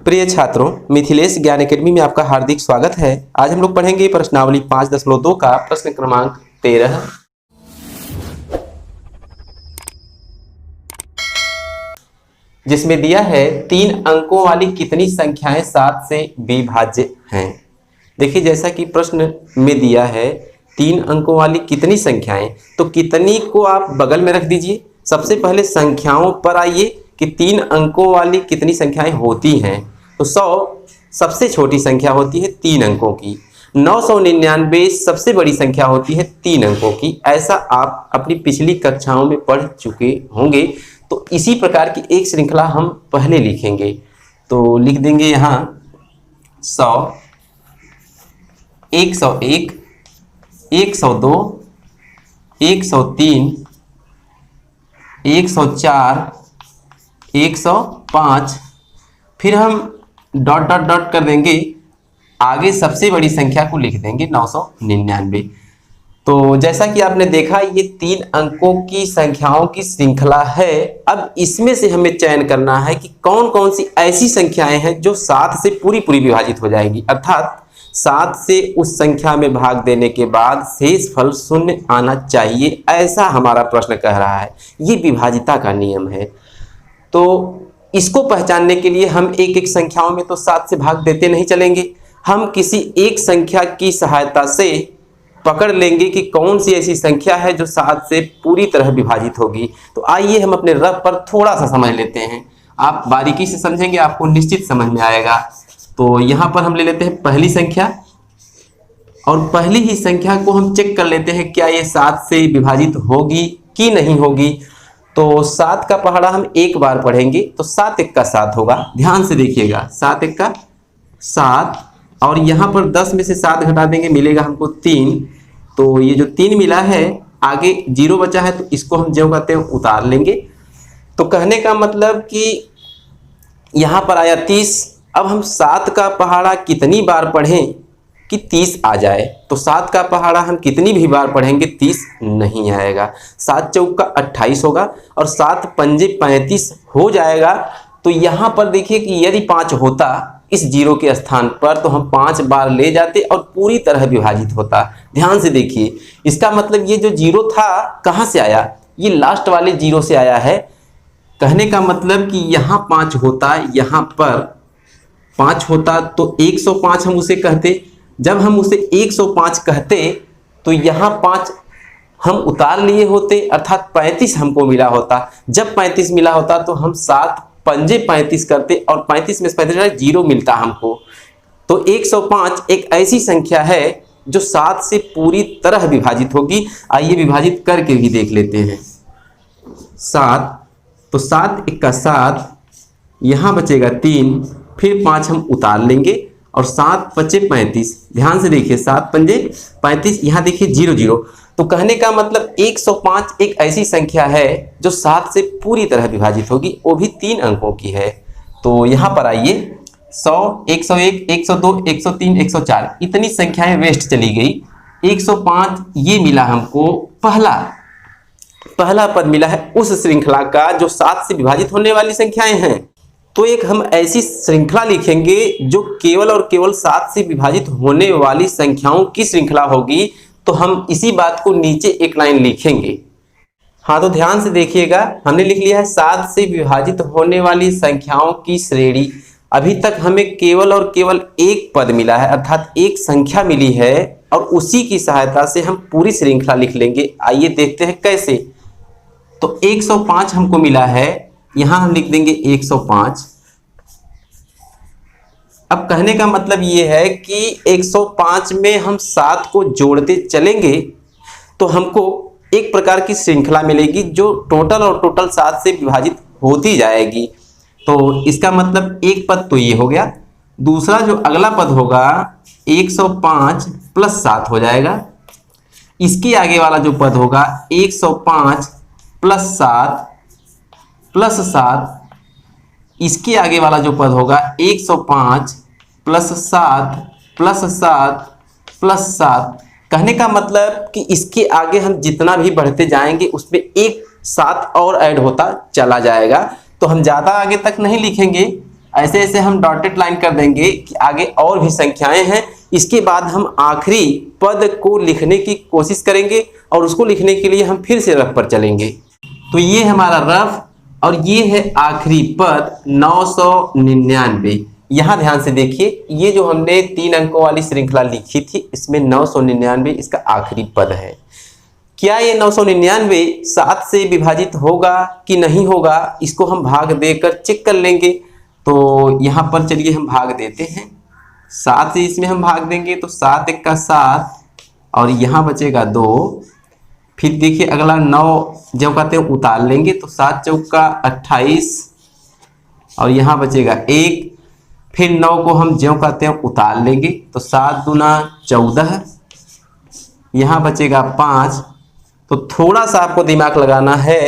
प्रिय छात्रों, मिथिलेश ज्ञान एकेडमी में आपका हार्दिक स्वागत है। आज हम लोग पढ़ेंगे प्रश्नावली 5.2 का प्रश्न क्रमांक 13, जिसमें दिया है 3 अंकों वाली कितनी संख्याएं 7 से विभाज्य हैं। देखिए, जैसा कि प्रश्न में दिया है 3 अंकों वाली कितनी संख्याएं, तो कितनी को आप बगल में रख दीजिए। सबसे पहले संख्याओं पर आइए कि 3 अंकों वाली कितनी संख्याएं होती हैं। तो 100 सबसे छोटी संख्या होती है 3 अंकों की। 999 सबसे बड़ी संख्या होती है 3 अंकों की। ऐसा आप अपनी पिछली कक्षाओं में पढ़ चुके होंगे। तो इसी प्रकार की एक श्रृंखला हम पहले लिखेंगे। तो लिख देंगे यहाँ 100, 101, 102, 103, 104, 105। फिर हम डॉट डॉट डॉट कर देंगे, आगे सबसे बड़ी संख्या को लिख देंगे 999। तो जैसा कि आपने देखा, ये 3 अंकों की संख्याओं की श्रृंखला है। अब इसमें से हमें चयन करना है कि कौन कौन सी ऐसी संख्याएं हैं जो 7 से पूरी विभाजित हो जाएगी, अर्थात 7 से उस संख्या में भाग देने के बाद शेष फल शून्य आना चाहिए, ऐसा हमारा प्रश्न कह रहा है। ये विभाजिता का नियम है। तो इसको पहचानने के लिए हम एक एक संख्याओं में तो 7 से भाग देते नहीं चलेंगे। हम किसी एक संख्या की सहायता से पकड़ लेंगे कि कौन सी ऐसी संख्या है जो 7 से पूरी तरह विभाजित होगी। तो आइए हम अपने रफ पर थोड़ा सा समझ लेते हैं। आप बारीकी से समझेंगे, आपको निश्चित समझ में आएगा। तो यहाँ पर हम ले लेते हैं पहली संख्या, और पहली ही संख्या को हम चेक कर लेते हैं क्या ये 7 से विभाजित होगी कि नहीं होगी। तो 7 का पहाड़ा हम एक बार पढ़ेंगे, तो 7 एक का 7 होगा। ध्यान से देखिएगा, 7 एक का 7, और यहाँ पर 10 में से 7 घटा देंगे, मिलेगा हमको 3। तो ये जो 3 मिला है, आगे 0 बचा है, तो इसको हम जो कहते हैं उतार लेंगे। तो कहने का मतलब कि यहाँ पर आया 30। अब हम 7 का पहाड़ा कितनी बार पढ़ें कि 30 आ जाए। तो 7 का पहाड़ा हम कितनी भी बार पढ़ेंगे 30 नहीं आएगा। 7 चौका 28 होगा, और 7 पंजे 35 हो जाएगा। तो यहाँ पर देखिए कि यदि 5 होता इस 0 के स्थान पर, तो हम 5 बार ले जाते और पूरी तरह विभाजित होता। ध्यान से देखिए, इसका मतलब ये जो 0 था कहाँ से आया, ये लास्ट वाले 0 से आया है। कहने का मतलब कि यहाँ 5 होता, यहाँ पर 5 होता, तो 105 हम उसे कहते। जब हम उसे 105 कहते तो यहाँ 5 हम उतार लिए होते, अर्थात 35 हमको मिला होता। जब 35 मिला होता तो हम 7 पंजे 35 करते, और 35 में से 35 0 मिलता हमको। तो 105 एक ऐसी संख्या है जो 7 से पूरी तरह विभाजित होगी। आइए विभाजित करके भी देख लेते हैं। 7, तो 7 एक का 7, यहाँ बचेगा 3, फिर 5 हम उतार लेंगे, और 7 पचे 35। ध्यान से देखिए, 7 पंजे 35, यहाँ देखिए 0 0। तो कहने का मतलब 105 एक ऐसी संख्या है जो 7 से पूरी तरह विभाजित होगी, वो भी 3 अंकों की है। तो यहाँ पर आइए, 100, 101, 102, 103, 104 इतनी संख्याएं वेस्ट चली गई। 105 ये मिला हमको पहला पद मिला है उस श्रृंखला का जो 7 से विभाजित होने वाली संख्याएं हैं। तो एक हम ऐसी श्रृंखला लिखेंगे जो केवल और केवल 7 से विभाजित होने वाली संख्याओं की श्रृंखला होगी। तो हम इसी बात को नीचे एक लाइन लिखेंगे। हाँ, तो ध्यान से देखिएगा, हमने लिख लिया है 7 से विभाजित होने वाली संख्याओं की श्रेणी। अभी तक हमें केवल और केवल एक पद मिला है, अर्थात एक संख्या मिली है, और उसी की सहायता से हम पूरी श्रृंखला लिख लेंगे। आइए देखते हैं कैसे। तो 105 हमको मिला है, यहां हम लिख देंगे 105। अब कहने का मतलब ये है कि 105 में हम 7 को जोड़ते चलेंगे तो हमको एक प्रकार की श्रृंखला मिलेगी जो टोटल और टोटल 7 से विभाजित होती जाएगी। तो इसका मतलब एक पद तो ये हो गया। दूसरा जो अगला पद होगा 105 प्लस 7 हो जाएगा। इसके आगे वाला जो पद होगा 105 प्लस 7 प्लस 7। इसके आगे वाला जो पद होगा 105 प्लस 7 प्लस 7 प्लस 7। कहने का मतलब कि इसके आगे हम जितना भी बढ़ते जाएंगे उसमें एक 7 और ऐड होता चला जाएगा। तो हम ज़्यादा आगे तक नहीं लिखेंगे, ऐसे ऐसे हम डॉटेड लाइन कर देंगे कि आगे और भी संख्याएं हैं। इसके बाद हम आखिरी पद को लिखने की कोशिश करेंगे और उसको लिखने के लिए हम फिर से रफ पर चलेंगे। तो ये हमारा रफ और ये है आखिरी पद 999। यहाँ ध्यान से देखिए, ये जो हमने 3 अंकों वाली श्रृंखला लिखी थी इसमें 999 इसका आखिरी पद है। क्या ये 999 7 से विभाजित होगा कि नहीं होगा, इसको हम भाग देकर चेक कर लेंगे। तो यहाँ पर चलिए हम भाग देते हैं, 7 से इसमें हम भाग देंगे तो 7 1 का 7 और यहाँ बचेगा 2। फिर देखिए अगला 9 जब कहते हैं उतार लेंगे तो 7 चौक का 28 और यहाँ बचेगा 1। फिर 9 को हम ज्यों कहते हैं उतार लेंगे तो 7 दूना 14, यहाँ बचेगा 5। तो थोड़ा सा आपको दिमाग लगाना है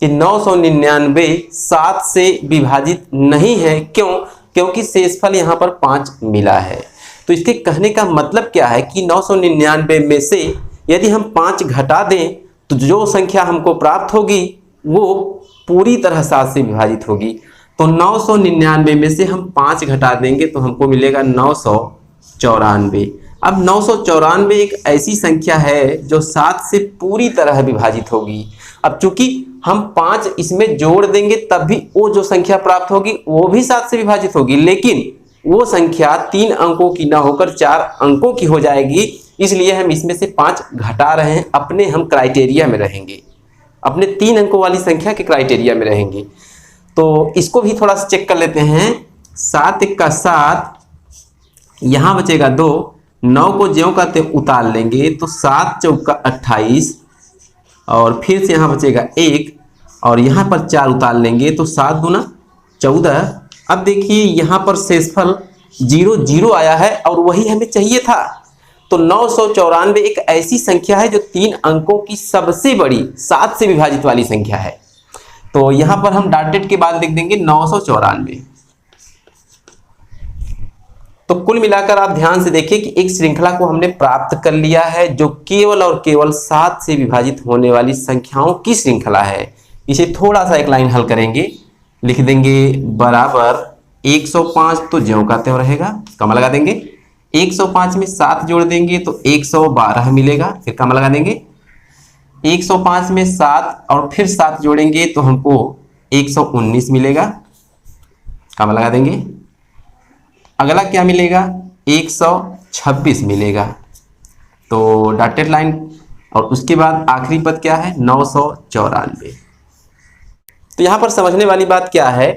कि 999 7 से विभाजित नहीं है। क्यों? क्योंकि शेषफल यहाँ पर 5 मिला है। तो इसके कहने का मतलब क्या है कि 999 में से यदि हम 5 घटा दें तो जो संख्या हमको प्राप्त होगी वो पूरी तरह 7 से विभाजित होगी। तो 999 में से हम 5 घटा देंगे तो हमको मिलेगा 994। अब 994 एक ऐसी संख्या है जो 7 से पूरी तरह विभाजित होगी। अब चूंकि हम 5 इसमें जोड़ देंगे तब भी वो जो संख्या प्राप्त होगी वो भी 7 से विभाजित होगी, लेकिन वो संख्या 3 अंकों की ना होकर 4 अंकों की हो जाएगी। इसलिए हम इसमें से 5 घटा रहे हैं, अपने हम क्राइटेरिया में रहेंगे, अपने 3 अंकों वाली संख्या के क्राइटेरिया में रहेंगे। तो इसको भी थोड़ा सा चेक कर लेते हैं। 7 1 का 7, यहाँ बचेगा 2, 9 को ज्यों कहते उतार लेंगे तो 7 चौक का 28 और फिर से यहाँ बचेगा 1 और यहाँ पर 4 उतार लेंगे तो 7 दूना 14। अब देखिए यहाँ पर शेषफल 0 0 आया है और वही हमें चाहिए था। तो 994 एक ऐसी संख्या है जो 3 अंकों की सबसे बड़ी 7 से विभाजित वाली संख्या है। तो यहाँ पर हम डॉटेड के बाद लिख देंगे 994। तो कुल मिलाकर आप ध्यान से देखिए कि एक श्रृंखला को हमने प्राप्त कर लिया है जो केवल और केवल 7 से विभाजित होने वाली संख्याओं की श्रृंखला है। इसे थोड़ा सा एक लाइन हल करेंगे, लिख देंगे बराबर 105, तो ज्यों का त्यों रहेगा, कमा लगा देंगे। 105 में 7 जोड़ देंगे तो 112 मिलेगा, फिर कमा लगा देंगे। 105 में 7 और फिर 7 जोड़ेंगे तो हमको 119 मिलेगा, कमा लगा देंगे। अगला क्या मिलेगा? 126 मिलेगा। तो डॉटेड लाइन और उसके बाद आखिरी पद क्या है? 994। तो यहाँ पर समझने वाली बात क्या है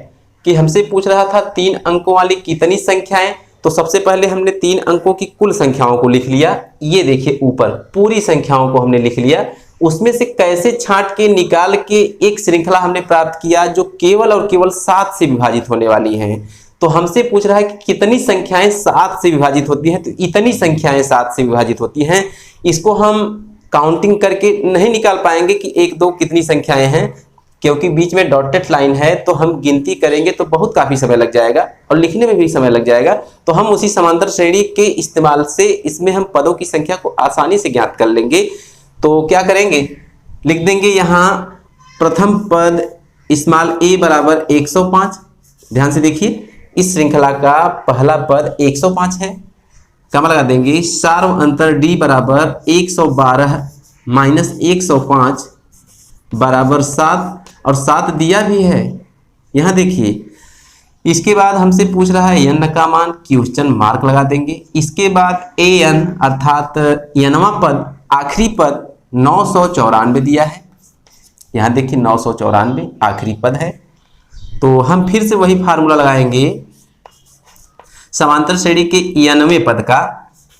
कि हमसे पूछ रहा था 3 अंकों वाली कितनी संख्याएं। तो सबसे पहले हमने 3 अंकों की कुल संख्याओं को लिख लिया। ये देखिए ऊपर पूरी संख्याओं को हमने लिख लिया। उसमें से कैसे छांट के निकाल के एक श्रृंखला हमने प्राप्त किया जो केवल और केवल 7 से विभाजित होने वाली है। तो हमसे पूछ रहा है कि कितनी संख्याएं 7 से विभाजित होती हैं, तो इतनी संख्याएं 7 से विभाजित होती हैं। इसको हम काउंटिंग करके नहीं निकाल पाएंगे कि 1 2 कितनी संख्याएं हैं, क्योंकि बीच में डॉटेड लाइन है। तो हम गिनती करेंगे तो बहुत काफी समय लग जाएगा और लिखने में भी समय लग जाएगा। तो हम उसी समांतर श्रेणी के इस्तेमाल से इसमें हम पदों की संख्या को आसानी से ज्ञात कर लेंगे। तो क्या करेंगे? लिख देंगे यहाँ प्रथम पद स्मॉल a बराबर 105। ध्यान से देखिए इस श्रृंखला का पहला पद 105 है, कमा लगा देंगे। सार्व अंतर d बराबर 112 माइनस 105 बराबर 7 और 7 दिया भी है। यहाँ देखिए इसके बाद हमसे पूछ रहा है n का मान, क्वेश्चन मार्क लगा देंगे। इसके बाद an अर्थात nवां पद आखिरी पद 994 दिया है। यहाँ देखिए 994 आखिरी पद है। तो हम फिर से वही फार्मूला लगाएंगे समांतर श्रेणी के nवें पद का।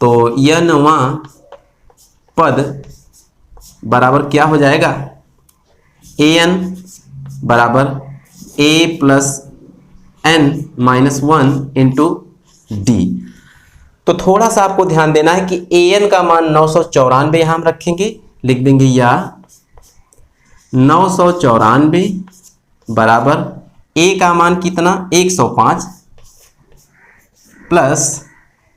तो nवां पद बराबर क्या हो जाएगा? an बराबर a plus n minus 1 into D. तो थोड़ा सा आपको ध्यान देना है कि an का मान 994 यहाँ हम रखेंगे, लिख देंगे या 994 बराबर a का मान कितना? 105 प्लस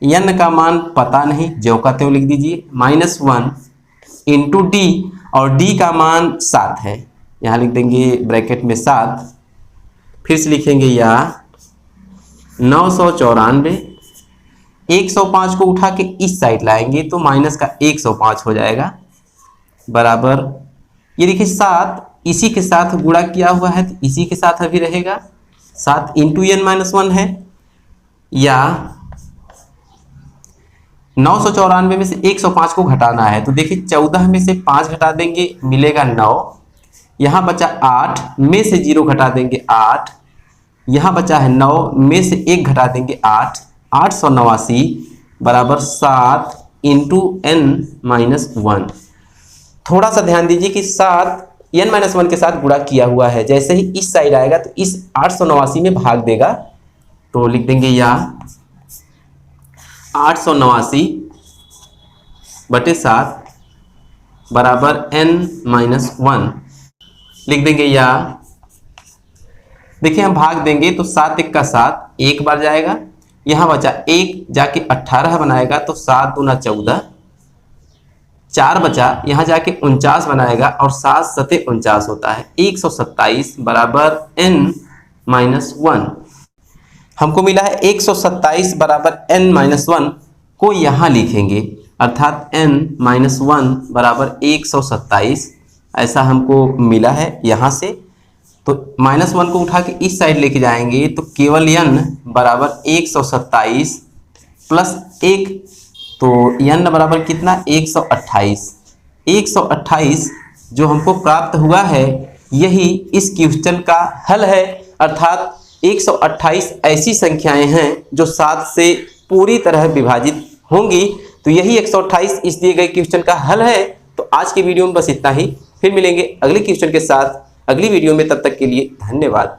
n का मान पता नहीं, जो का त्यों लिख दीजिए, माइनस 1 इंटू डी, और d का मान 7 है। यहाँ लिख देंगे ब्रैकेट में 7, फिर से लिखेंगे या 994, 105 को उठा के इस साइड लाएंगे तो माइनस का 105 हो जाएगा, बराबर ये देखिए 7 इसी के साथ गुणा किया हुआ है तो इसी के साथ अभी रहेगा, 7 इंटू n-1 है, या 994 में से 105 को घटाना है तो देखिए 14 में से 5 घटा देंगे मिलेगा 9, यहाँ बचा 8 में से 0 घटा देंगे 8, यहाँ बचा है 9 में से 1 घटा देंगे 8, 889 बराबर 7 इंटू n-1। थोड़ा सा ध्यान दीजिए कि 7 n-1 के साथ गुणा किया हुआ है, जैसे ही इस साइड आएगा तो इस 889 में भाग देगा, तो लिख देंगे या 889 बटे 7 बराबर n-1 लिख देंगे, या देखिए हम भाग देंगे तो 7 1 का 7 एक बार जाएगा, यहाँ बचा 1 जाके 18 बनाएगा तो 7 दूना 14, 4 बचा यहाँ जाके 49 बनाएगा और 7 सते 49 होता है, 127 बराबर n-1। हमको मिला है 127 बराबर n-1 को यहाँ लिखेंगे, अर्थात n-1 बराबर 127 ऐसा हमको मिला है यहाँ से। तो -1 को उठा के इस साइड लेके जाएंगे तो केवल n बराबर 127 प्लस 1, तो n बराबर कितना 128। 128 जो हमको प्राप्त हुआ है यही इस क्वेश्चन का हल है, अर्थात 128 ऐसी संख्याएं हैं जो 7 से पूरी तरह विभाजित होंगी, तो यही 128 इस दिए गए क्वेश्चन का हल है। तो आज की वीडियो में बस इतना ही, फिर मिलेंगे अगले क्वेश्चन के साथ अगली वीडियो में, तब तक के लिए धन्यवाद।